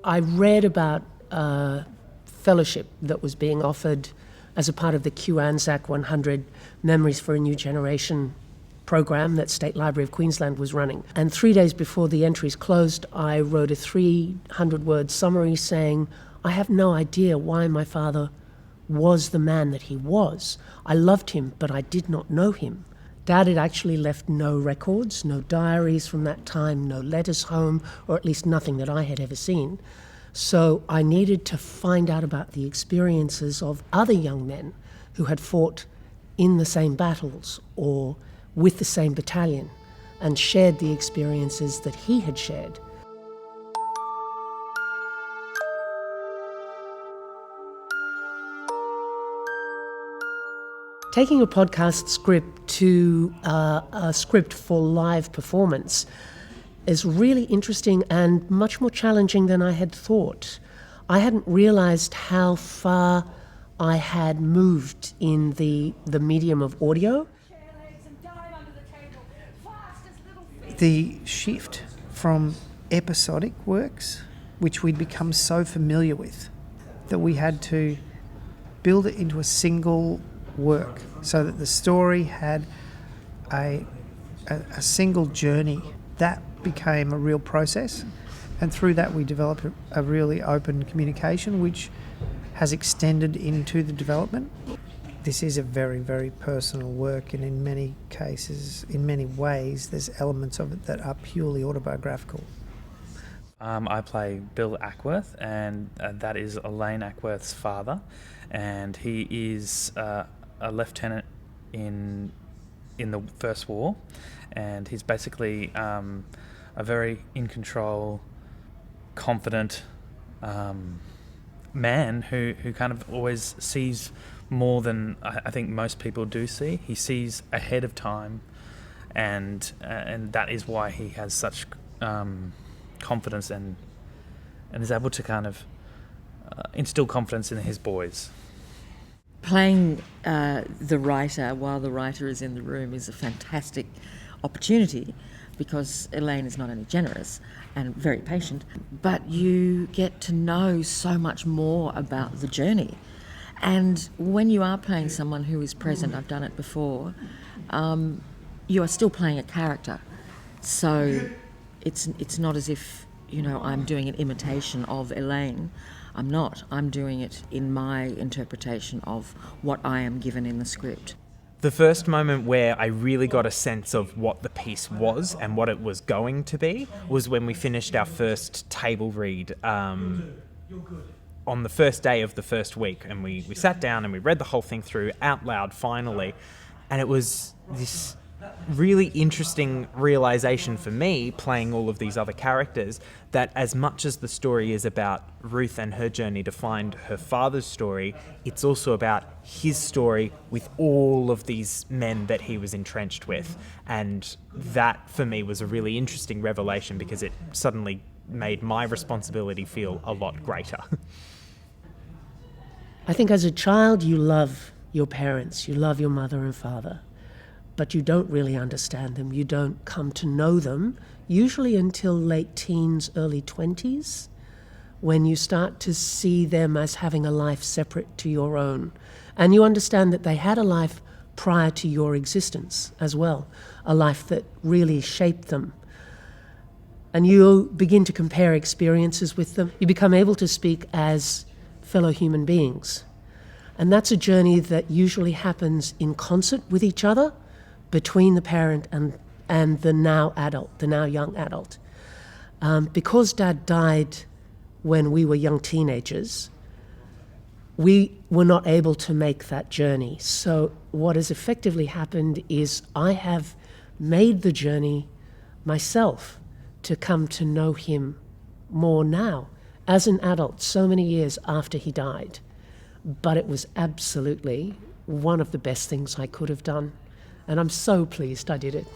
I read about a fellowship that was being offered as a part of the QANZAC 100 Memories for a New Generation program that State Library of Queensland was running. And 3 days before the entries closed, I wrote a 300-word summary saying, I have no idea why my father was the man that he was. I loved him, but I did not know him. Dad had actually left no records, no diaries from that time, no letters home, or at least nothing that I had ever seen. So I needed to find out about the experiences of other young men who had fought in the same battles or with the same battalion and shared the experiences that he had shared. Taking a podcast script to a script for live performance is really interesting and much more challenging than I had thought. I hadn't realized how far I had moved in the medium of audio. The shift from episodic works, which we'd become so familiar with, that we had to build it into a single work so that the story had a single journey. That became a real process, and through that we developed a really open communication which has extended into the development. This is a very, very personal work, and in many cases, in many ways, there's elements of it that are purely autobiographical. I play Bill Acworth, and that is Elaine Acworth's father, and he is a lieutenant in the First War, and he's basically a very in control, confident man who kind of always sees more than I think most people do see. He sees ahead of time, and that is why he has such confidence and is able to kind of instill confidence in his boys. Playing the writer while the writer is in the room is a fantastic opportunity, because Elaine is not only generous and very patient, but you get to know so much more about the journey. And when you are playing someone who is present, I've done it before, you are still playing a character. So it's not as if, I'm doing an imitation of Elaine. I'm not. I'm doing it in my interpretation of what I am given in the script. The first moment where I really got a sense of what the piece was and what it was going to be was when we finished our first table read on the first day of the first week, and we sat down and we read the whole thing through out loud finally, and it was this really interesting realization for me, playing all of these other characters, that as much as the story is about Ruth and her journey to find her father's story, it's also about his story with all of these men that he was entrenched with. And that for me was a really interesting revelation, because it suddenly made my responsibility feel a lot greater. I think as a child you love your parents, you love your mother and father, but you don't really understand them. You don't come to know them, usually until late teens, early 20s, when you start to see them as having a life separate to your own. And you understand that they had a life prior to your existence as well, a life that really shaped them. And you begin to compare experiences with them. You become able to speak as fellow human beings. And that's a journey that usually happens in concert with each other, between the parent and the now adult, the now young adult. Because Dad died when we were young teenagers, we were not able to make that journey. So what has effectively happened is I have made the journey myself to come to know him more now, as an adult, so many years after he died. But it was absolutely one of the best things I could have done. And I'm so pleased I did it.